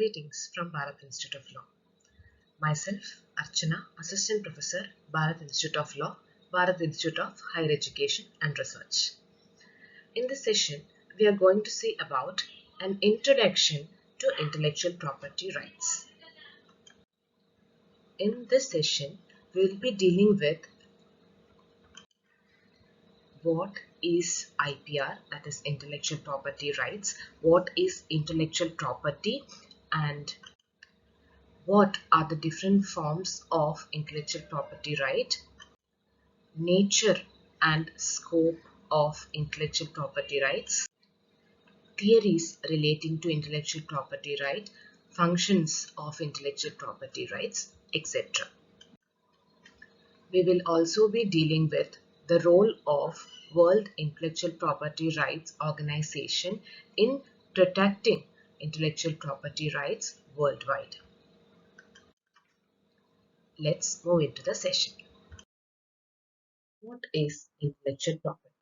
Greetings from Bharat Institute of Law. Myself, Archana, Assistant Professor, Bharat Institute of Law, Bharat Institute of Higher Education and Research. In this session, we are going to see about an introduction to intellectual property rights. In this session, we will be dealing with what is IPR, that is intellectual property rights, what is intellectual property, and what are the different forms of intellectual property right, nature and scope of intellectual property rights, theories relating to intellectual property right, functions of intellectual property rights, etc. We will also be dealing with the role of World Intellectual Property Rights Organization in protecting intellectual property rights worldwide. Let's move into the session. What is intellectual property?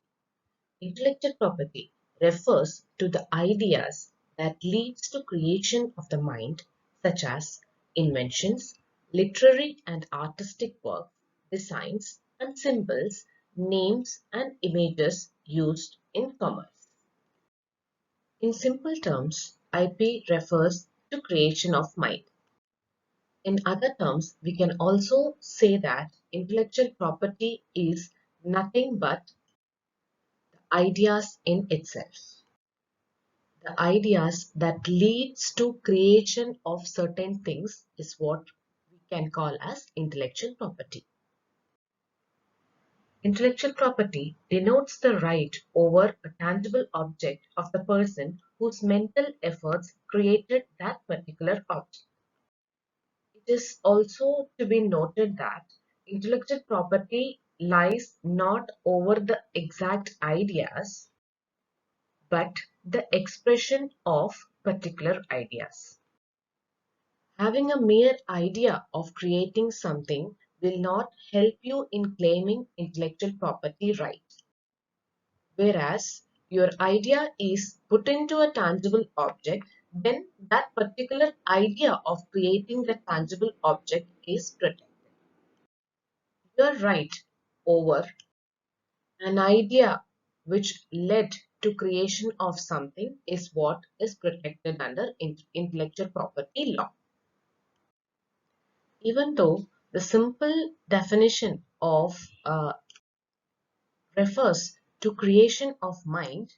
Intellectual property refers to the ideas that leads to creation of the mind, such as inventions, literary and artistic work, designs and symbols, names and images used in commerce. In simple terms, IP refers to creation of mind. In other terms, we can also say that intellectual property is nothing but ideas in itself. The ideas that leads to creation of certain things is what we can call as intellectual property. Intellectual property denotes the right over a tangible object of the person whose mental efforts created that particular object. It is also to be noted that intellectual property lies not over the exact ideas, but the expression of particular ideas. Having a mere idea of creating something will not help you in claiming intellectual property rights. Whereas your idea is put into a tangible object, then that particular idea of creating the tangible object is protected. Your right over an idea which led to creation of something is what is protected under intellectual property law. Even though the simple definition of refers to creation of mind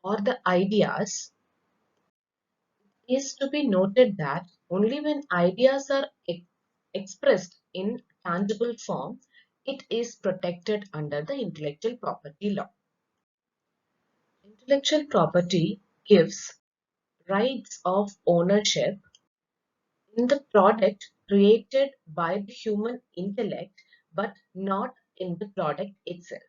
or the ideas, it is to be noted that only when ideas are expressed in tangible form, it is protected under the intellectual property law. Intellectual property gives rights of ownership in the product created by the human intellect, but not in the product itself.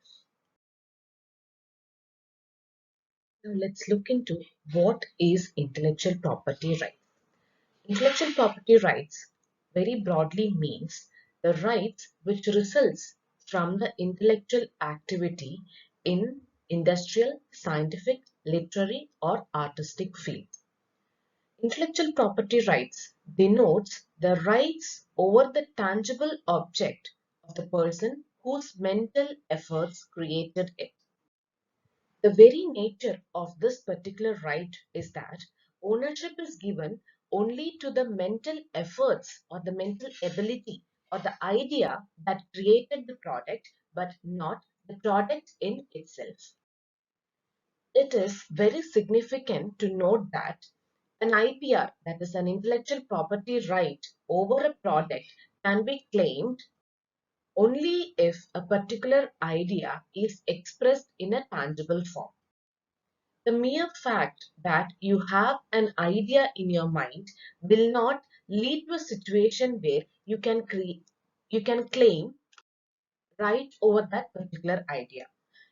Now let's look into what is intellectual property rights. Intellectual property rights very broadly means the rights which results from the intellectual activity in industrial, scientific, literary or artistic fields. Intellectual property rights denotes the rights over the tangible object of the person whose mental efforts created it. The very nature of this particular right is that ownership is given only to the mental efforts or the mental ability or the idea that created the product, but not the product in itself. It is very significant to note that an IPR, that is an intellectual property right over a product, can be claimed only if a particular idea is expressed in a tangible form. The mere fact that you have an idea in your mind will not lead to a situation where you can claim right over that particular idea.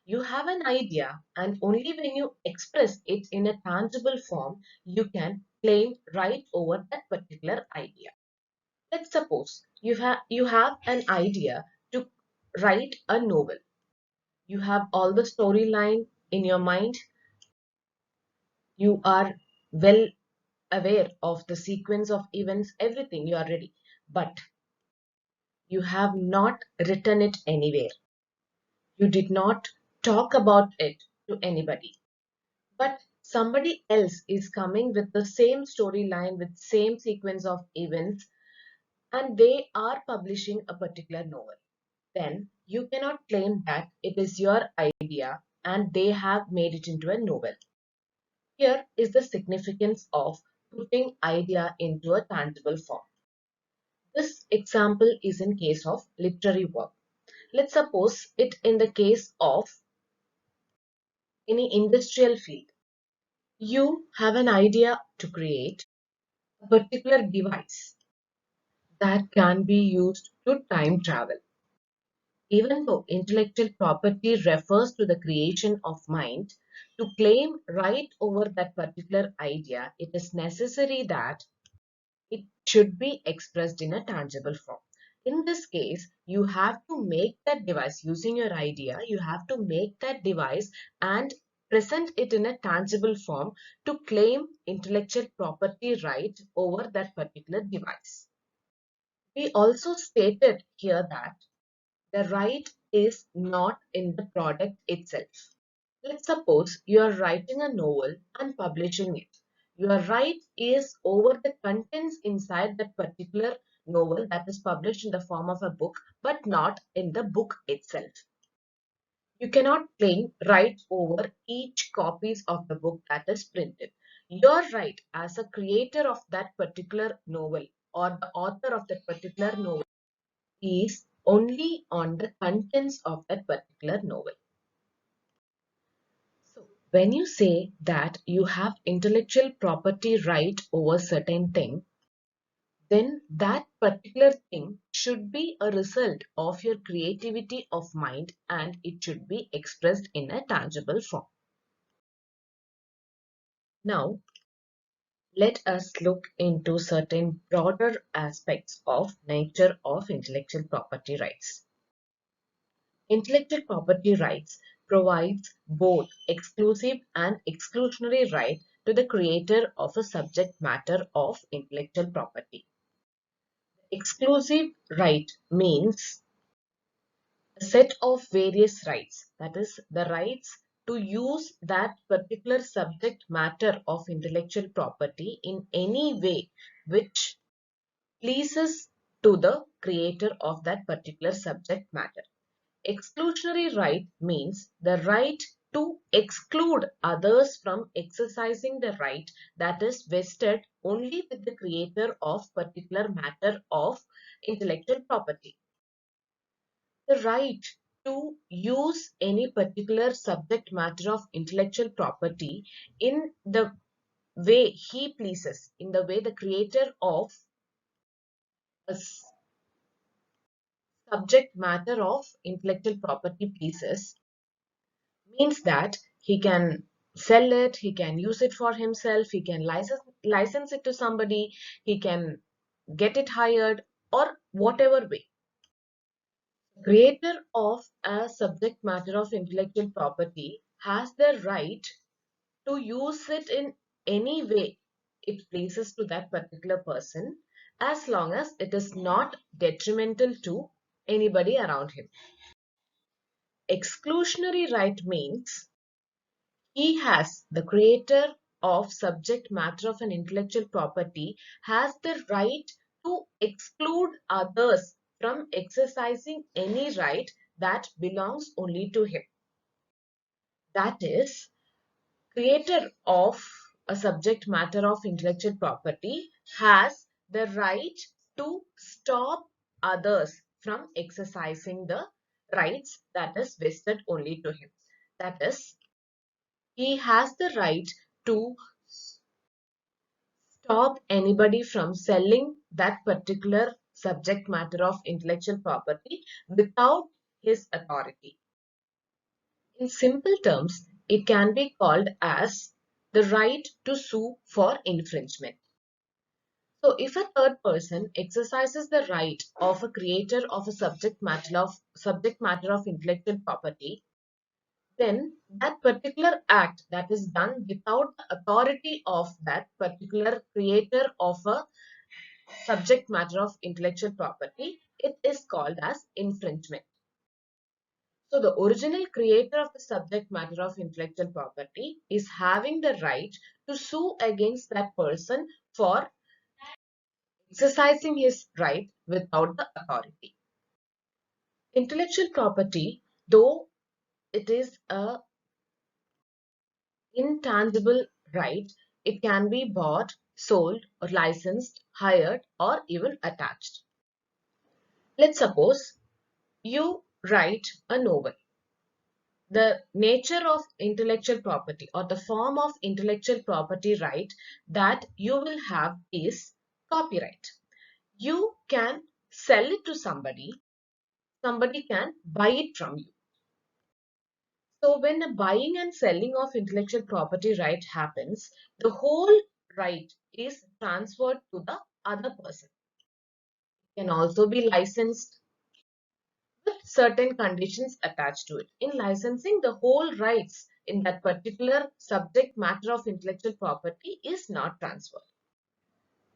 You have an idea, and only when you express it in a tangible form, you can claim right over that particular idea. Let's suppose you have an idea to write a novel. You have all the storyline in your mind. You are well aware of the sequence of events, everything, you are ready. But you have not written it anywhere. You did not talk about it to anybody. But somebody else is coming with the same storyline, with same sequence of events, and they are publishing a particular novel. Then you cannot claim that it is your idea and they have made it into a novel. Here is the significance of putting idea into a tangible form. This example is in case of literary work. Let's suppose it in the case of any industrial field. You have an idea to create a particular device that can be used to time travel. Even though intellectual property refers to the creation of mind, to claim right over that particular idea, it is necessary that it should be expressed in a tangible form. In this case, you have to make that device using your idea, you have to make that device and present it in a tangible form to claim intellectual property right over that particular device. We also stated here that the right is not in the product itself. Let's suppose you are writing a novel and publishing it. Your right is over the contents inside that particular novel that is published in the form of a book, but not in the book itself. You cannot claim right over each copies of the book that is printed. Your right as a creator of that particular novel or the author of that particular novel is only on the contents of that particular novel. So, when you say that you have intellectual property right over certain thing, then that particular thing should be a result of your creativity of mind and it should be expressed in a tangible form. Now, let us look into certain broader aspects of nature of intellectual property rights. Intellectual property rights provides both exclusive and exclusionary right to the creator of a subject matter of intellectual property. Exclusive right means a set of various rights, that is, the rights to use that particular subject matter of intellectual property in any way which pleases to the creator of that particular subject matter. Exclusionary right means the right to exclude others from exercising the right that is vested only with the creator of particular matter of intellectual property. The right to use any particular subject matter of intellectual property in the way he pleases, in the way the creator of a subject matter of intellectual property pleases, means that he can sell it, he can use it for himself, he can license it to somebody, he can get it hired or whatever way. Creator of a subject matter of intellectual property has the right to use it in any way it pleases to that particular person as long as it is not detrimental to anybody around him. Exclusionary right means the creator of subject matter of an intellectual property has the right to exclude others from exercising any right that belongs only to him. That is, creator of a subject matter of intellectual property has the right to stop others from exercising the rights that is vested only to him. That is, he has the right to stop anybody from selling that particular subject matter of intellectual property without his authority. In simple terms, it can be called as the right to sue for infringement. So if a third person exercises the right of a creator of a subject matter of intellectual property, then that particular act that is done without the authority of that particular creator of a subject matter of intellectual property, it is called as infringement. So the original creator of the subject matter of intellectual property is having the right to sue against that person for exercising his right without the authority. Intellectual property, though it is a intangible right, it can be bought, sold, or licensed, hired, or even attached. Let's suppose you write a novel. The nature of intellectual property or the form of intellectual property right that you will have is copyright. You can sell it to somebody, somebody can buy it from you. So when a buying and selling of intellectual property right happens, the whole right is transferred to the other person. It can also be licensed with certain conditions attached to it. In licensing, the whole rights in that particular subject matter of intellectual property is not transferred.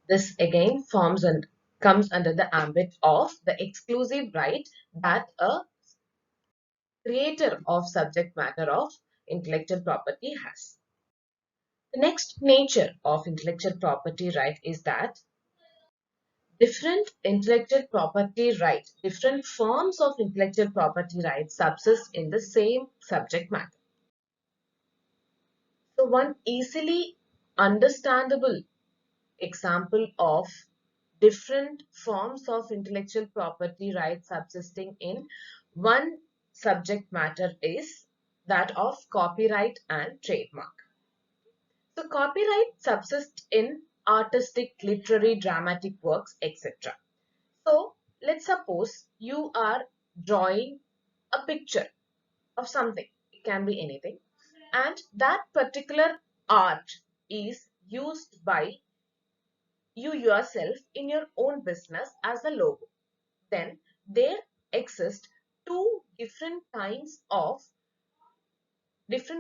This again forms and comes under the ambit of the exclusive right that a creator of subject matter of intellectual property has. The next nature of intellectual property right is that different intellectual property rights, different forms of intellectual property rights subsist in the same subject matter. So one easily understandable example of different forms of intellectual property rights subsisting in one subject matter is that of copyright and trademark. So copyright subsists in artistic, literary, dramatic works, etc. So let's suppose you are drawing a picture of something. It can be anything. And that particular art is used by you yourself in your own business as a logo. Then there exist two different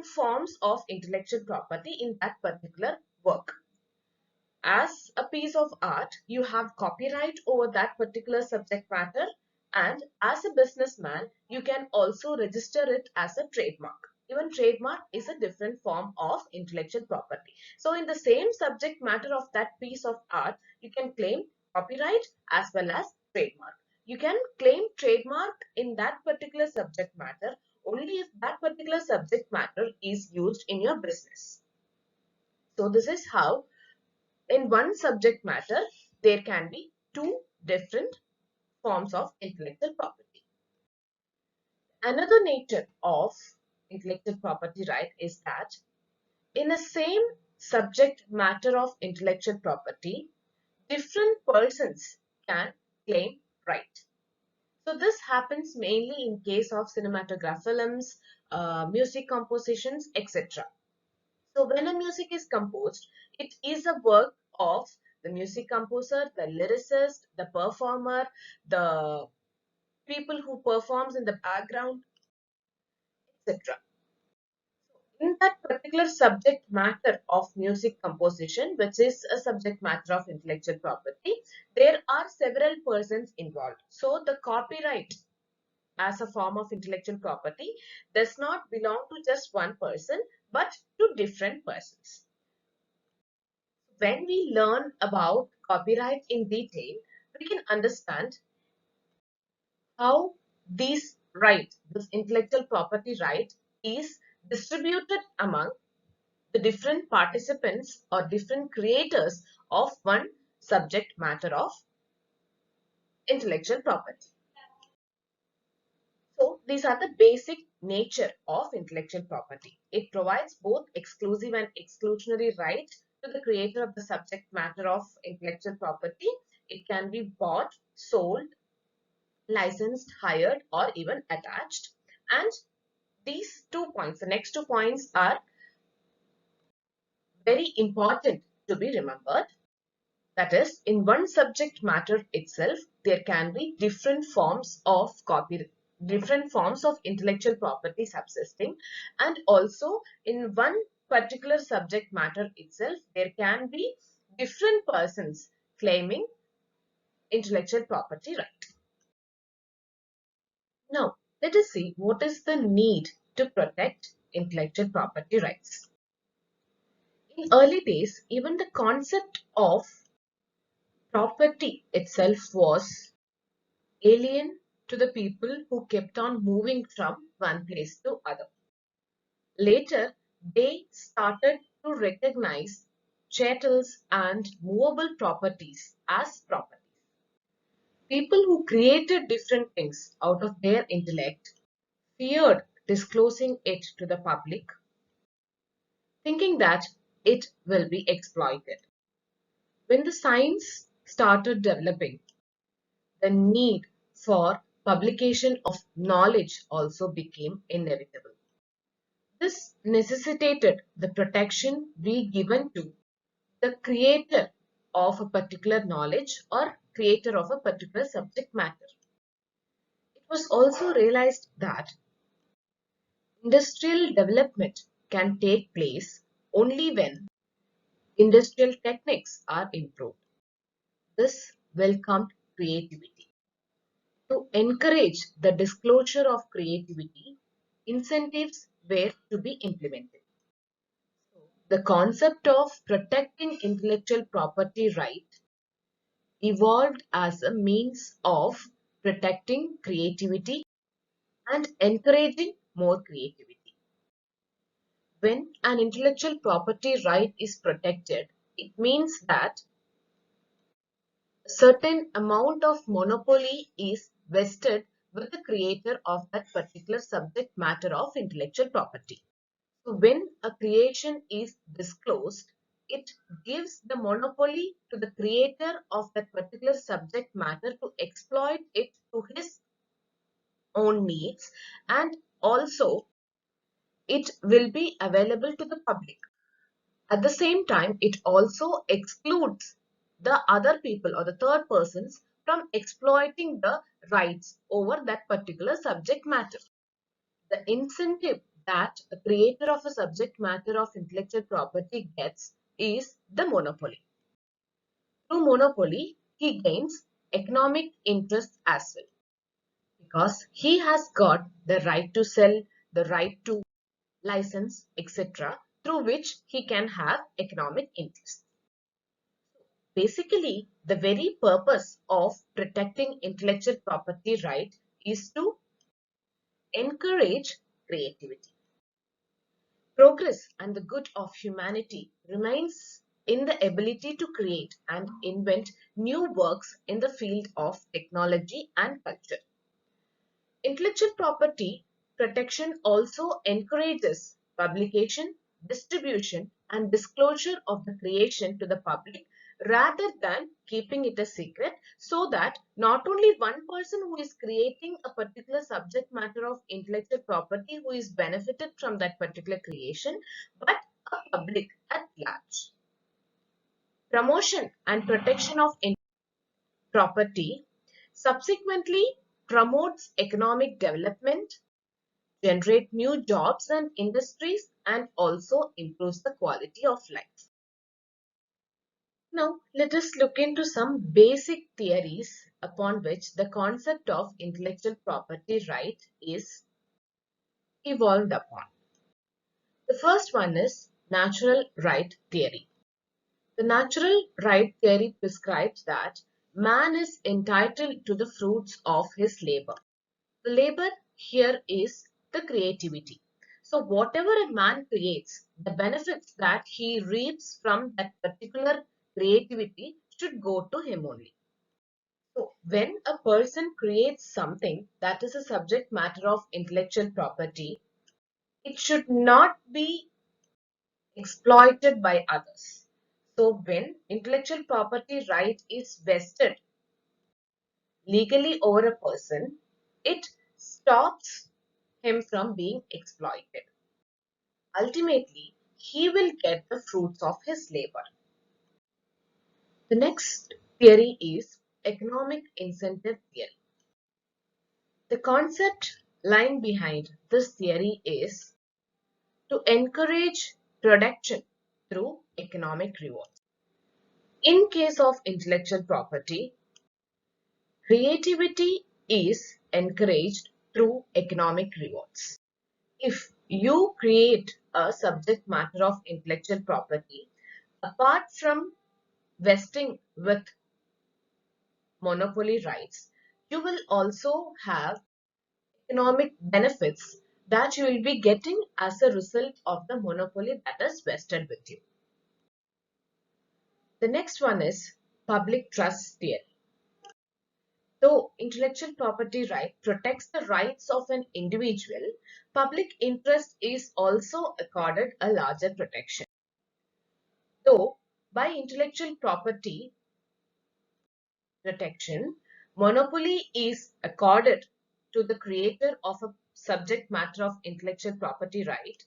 forms of intellectual property in that particular work. As a piece of art, you have copyright over that particular subject matter, and as a businessman, you can also register it as a trademark. Even trademark is a different form of intellectual property. So in the same subject matter of that piece of art, you can claim copyright as well as trademark. You can claim trademark in that particular subject matter only if that particular subject matter is used in your business. So this is how in one subject matter, there can be two different forms of intellectual property. Another nature of intellectual property right is that in a same subject matter of intellectual property, different persons can claim right. So this happens mainly in case of cinematograph films, music compositions, etc. So when a music is composed, it is a work of the music composer, the lyricist, the performer, the people who performs in the background, etc. In that particular subject matter of music composition, which is a subject matter of intellectual property, there are several persons involved. So the copyright as a form of intellectual property does not belong to just one person, but to different persons. When we learn about copyright in detail, we can understand how this intellectual property right, is distributed among the different participants or different creators of one subject matter of intellectual property. So these are the basic nature of intellectual property. It provides both exclusive and exclusionary right to the creator of the subject matter of intellectual property. It can be bought, sold, licensed, hired, or even attached. And these 2 points, the next 2 points are very important to be remembered. That is, in one subject matter itself, there can be different forms of copyright. different forms of intellectual property subsisting, and also in one particular subject matter itself there can be different persons claiming intellectual property right. Now let us see what is the need to protect intellectual property rights. In early days, even the concept of property itself was alien to the people who kept on moving from one place to other. Later, they started to recognize chattels and movable properties as properties. People who created different things out of their intellect feared disclosing it to the public, thinking that it will be exploited. When the science started developing, the need for publication of knowledge also became inevitable. This necessitated the protection we given to the creator of a particular knowledge or creator of a particular subject matter. It was also realized that industrial development can take place only when industrial techniques are improved. This welcomed creativity. To encourage the disclosure of creativity, incentives were to be implemented. The concept of protecting intellectual property right evolved as a means of protecting creativity and encouraging more creativity. When an intellectual property right is protected, it means that a certain amount of monopoly is vested with the creator of that particular subject matter of intellectual property. So when a creation is disclosed, it gives the monopoly to the creator of that particular subject matter to exploit it to his own needs, and also it will be available to the public. At the same time, it also excludes the other people or the third persons from exploiting the rights over that particular subject matter. The incentive that a creator of a subject matter of intellectual property gets is the monopoly. Through monopoly, he gains economic interest as well because he has got the right to sell, the right to license, etc., through which he can have economic interest. Basically, the very purpose of protecting intellectual property right is to encourage creativity. Progress and the good of humanity remains in the ability to create and invent new works in the field of technology and culture. Intellectual property protection also encourages publication, distribution, and disclosure of the creation to the public rather than keeping it a secret, so that not only one person who is creating a particular subject matter of intellectual property who is benefited from that particular creation, but a public at large. Promotion and protection of property subsequently promotes economic development, generate new jobs and industries, and also improves the quality of life. Now, let us look into some basic theories upon which the concept of intellectual property right is evolved upon. The first one is natural right theory. The natural right theory prescribes that man is entitled to the fruits of his labor. The labor here is the creativity. So whatever a man creates, the benefits that he reaps from that particular creativity should go to him only. So when a person creates something that is a subject matter of intellectual property, it should not be exploited by others. So when intellectual property right is vested legally over a person, it stops him from being exploited. Ultimately, he will get the fruits of his labor. The next theory is economic incentive theory. The concept lying behind this theory is to encourage production through economic rewards. In case of intellectual property, creativity is encouraged through economic rewards. If you create a subject matter of intellectual property, apart from vesting with monopoly rights, you will also have economic benefits that you will be getting as a result of the monopoly that is vested with you. The next one is public trust theory. Though intellectual property right protects the rights of an individual, public interest is also accorded a larger protection. Though by intellectual property protection, monopoly is accorded to the creator of a subject matter of intellectual property right,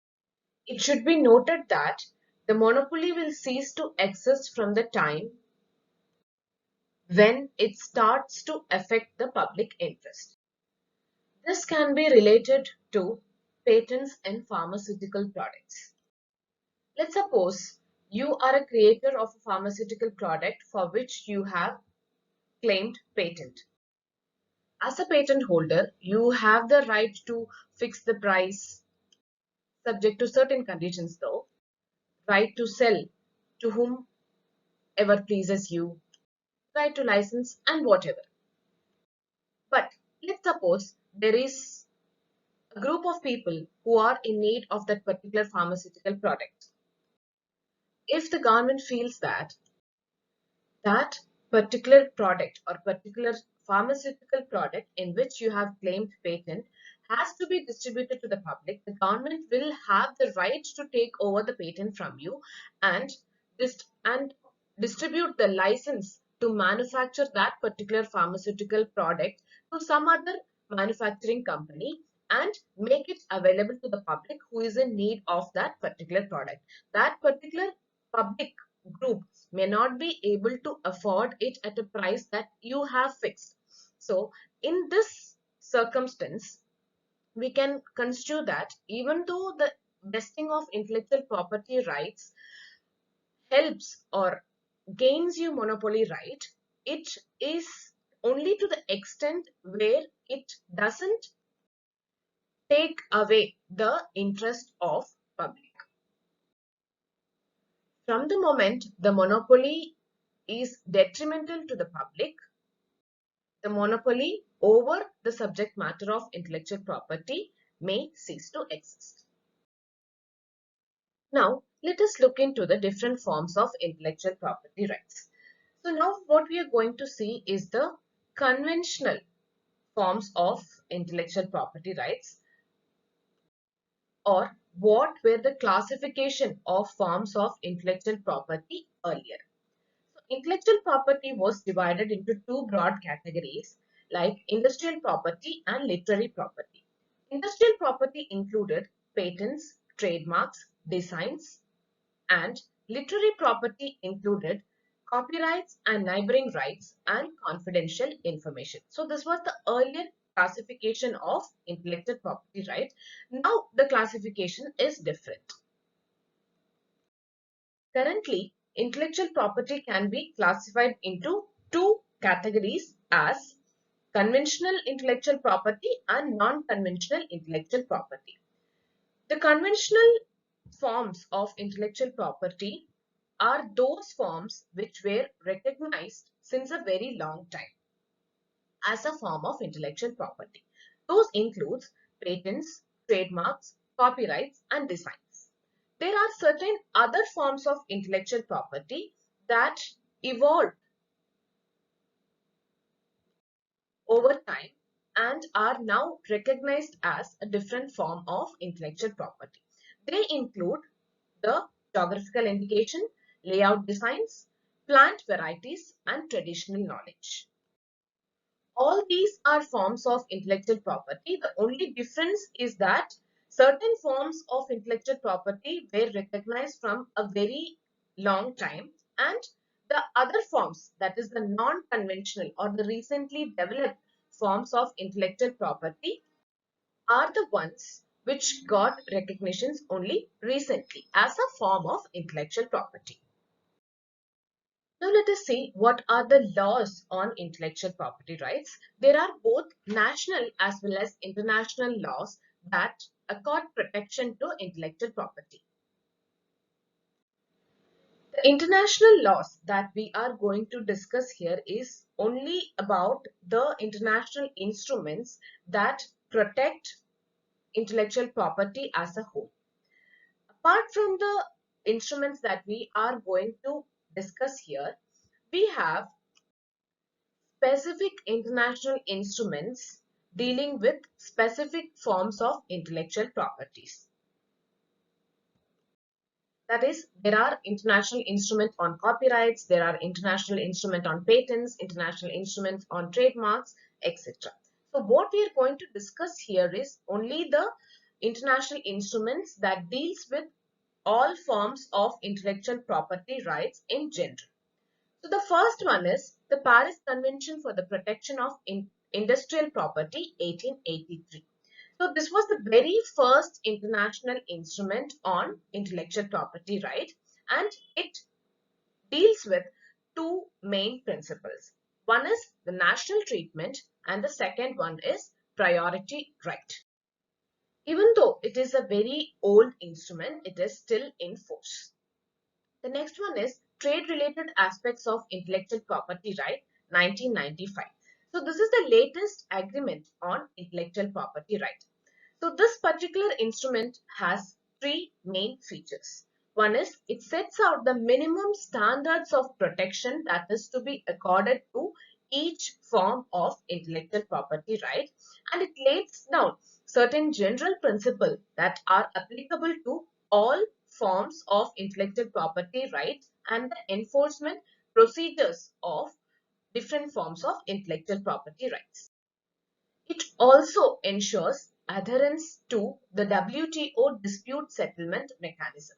it should be noted that the monopoly will cease to exist from the time when it starts to affect the public interest. This can be related to patents in pharmaceutical products. Let's suppose you are a creator of a pharmaceutical product for which you have claimed patent. As a patent holder, you have the right to fix the price, subject to certain conditions though, right to sell to whomever pleases you, right to license and whatever. But let's suppose there is a group of people who are in need of that particular pharmaceutical product. If the government feels that that particular product or particular pharmaceutical product in which you have claimed patent has to be distributed to the public, the government will have the right to take over the patent from you and, and distribute the license to manufacture that particular pharmaceutical product to some other manufacturing company and make it available to the public who is in need of that particular product. That particular public group may not be able to afford it at a price that you have fixed. So in this circumstance, we can construe that even though the vesting of intellectual property rights helps or gains you monopoly right, it is only to the extent where it doesn't take away the interest of public. From the moment the monopoly is detrimental to the public, the monopoly over the subject matter of intellectual property may cease to exist. Now, let us look into the different forms of intellectual property rights. So now what we are going to see is the conventional forms of intellectual property rights, or what were the classification of forms of intellectual property earlier. Intellectual property was divided into two broad categories like industrial property and literary property. Industrial property included patents, trademarks, designs, and literary property included copyrights and neighboring rights and confidential information. So this was the earlier classification of intellectual property right. Now the classification is different. Currently, intellectual property can be classified into two categories as conventional intellectual property and non-conventional intellectual property. The conventional forms of intellectual property are those forms which were recognized since a very long time as a form of intellectual property. Those includes patents, trademarks, copyrights, and designs. There are certain other forms of intellectual property that evolved over time and are now recognized as a different form of intellectual property. They include the geographical indication, layout designs, plant varieties, and traditional knowledge. All these are forms of intellectual property. The only difference is that certain forms of intellectual property were recognized from a very long time, and the other forms, that is the non-conventional or the recently developed forms of intellectual property are the ones which got recognitions only recently as a form of intellectual property. Now let us see what are the laws on intellectual property rights. There are both national as well as international laws that accord protection to intellectual property. The international laws that we are going to discuss here is only about the international instruments that protect intellectual property as a whole. Apart from the instruments that we are going to discuss here, we have specific international instruments dealing with specific forms of intellectual properties. That is, there are international instruments on copyrights, there are international instruments on patents, international instruments on trademarks, etc. So what we are going to discuss here is only the international instruments that deals with all forms of intellectual property rights in general. So the first one is the Paris Convention for the Protection of Industrial Property 1883. So this was the very first international instrument on intellectual property right, and it deals with two main principles. One is the national treatment and the second one is priority right. Even though it is a very old instrument, it is still in force. The next one is Trade Related Aspects of Intellectual Property Right 1995. So this is the latest agreement on intellectual property right. So this particular instrument has three main features. One is it sets out the minimum standards of protection that is to be accorded to each form of intellectual property right, and it lays down certain general principles that are applicable to all forms of intellectual property right and the enforcement procedures of different forms of intellectual property rights. It also ensures adherence to the WTO dispute settlement mechanism.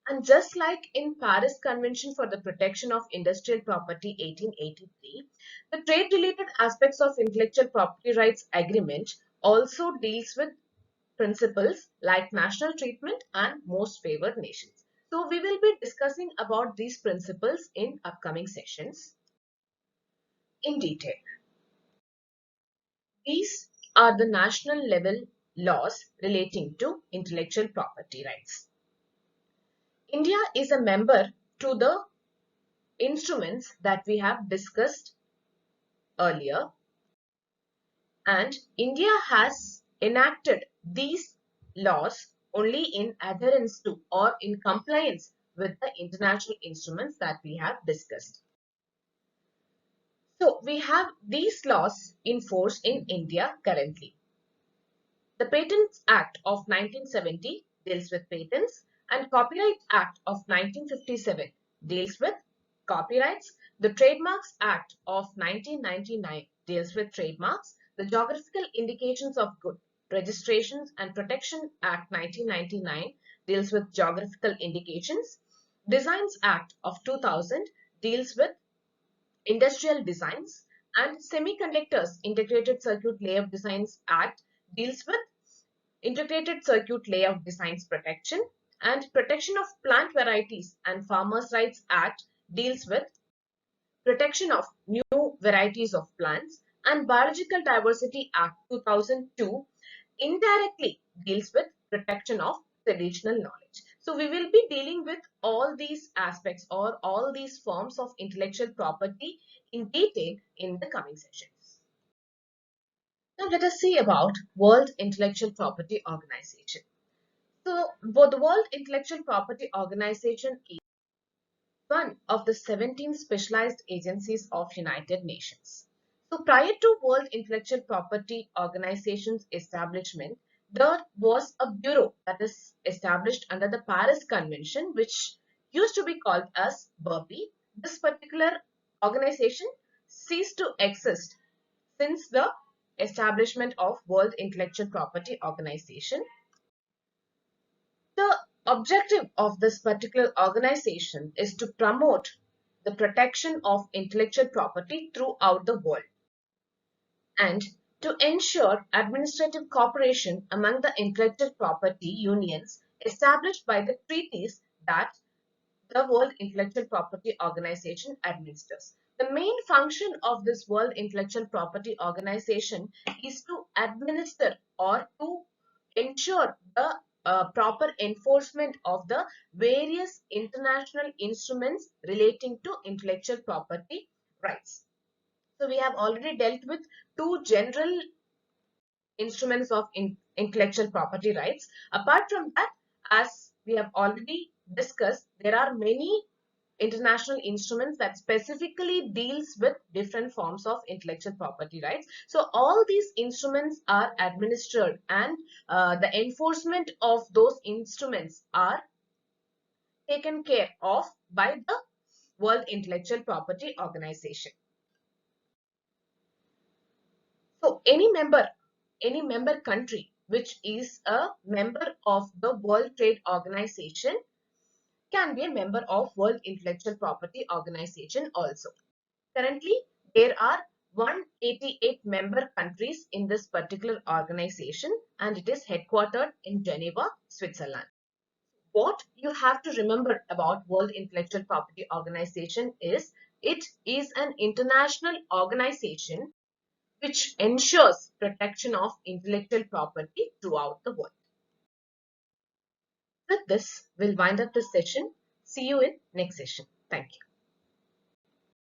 And just like in Paris Convention for the Protection of Industrial Property 1883, the trade-related aspects of intellectual property rights agreement also deals with principles like national treatment and most favored nations. So we will be discussing about these principles in upcoming sessions in detail. These are the national level laws relating to intellectual property rights. India is a member to the instruments that we have discussed earlier, and India has enacted these laws only in adherence to or in compliance with the international instruments that we have discussed. So we have these laws in force in India currently. The Patents Act of 1970 deals with patents, and Copyright Act of 1957 deals with copyrights. The Trademarks Act of 1999 deals with trademarks. The Geographical Indications of Good, Registrations and Protection Act 1999 deals with geographical indications. Designs Act of 2000 deals with industrial designs, and Semiconductors Integrated Circuit Layout Designs Act deals with integrated circuit layout designs protection, and Protection of Plant Varieties and Farmers' Rights Act deals with protection of new varieties of plants, and Biological Diversity Act 2002 indirectly deals with protection of traditional knowledge. So we will be dealing with all these aspects or all these forms of intellectual property in detail in the coming sessions. Now let us see about World Intellectual Property Organization. So the World Intellectual Property Organization is one of the 17 specialized agencies of United Nations. So prior to World Intellectual Property Organization's establishment, there was a bureau that is established under the Paris Convention, which used to be called as BIHER. This particular organization ceased to exist since the establishment of World Intellectual Property Organization. The objective of this particular organization is to promote the protection of intellectual property throughout the world. and to ensure administrative cooperation among the intellectual property unions established by the treaties that the World Intellectual Property Organization administers. The main function of this World Intellectual Property Organization is to administer or to ensure the proper enforcement of the various international instruments relating to intellectual property rights. So we have already dealt with two general instruments of intellectual property rights. Apart from that, as we have already discussed, there are many international instruments that specifically deals with different forms of intellectual property rights. So all these instruments are administered, and the enforcement of those instruments are taken care of by the World Intellectual Property Organization. So any member country which is a member of the World Trade Organization can be a member of World Intellectual Property Organization also. Currently, there are 188 member countries in this particular organization, and it is headquartered in Geneva, Switzerland. What you have to remember about World Intellectual Property Organization is it is an international organization which ensures protection of intellectual property throughout the world. With this, we'll wind up this session. See you in next session. Thank you.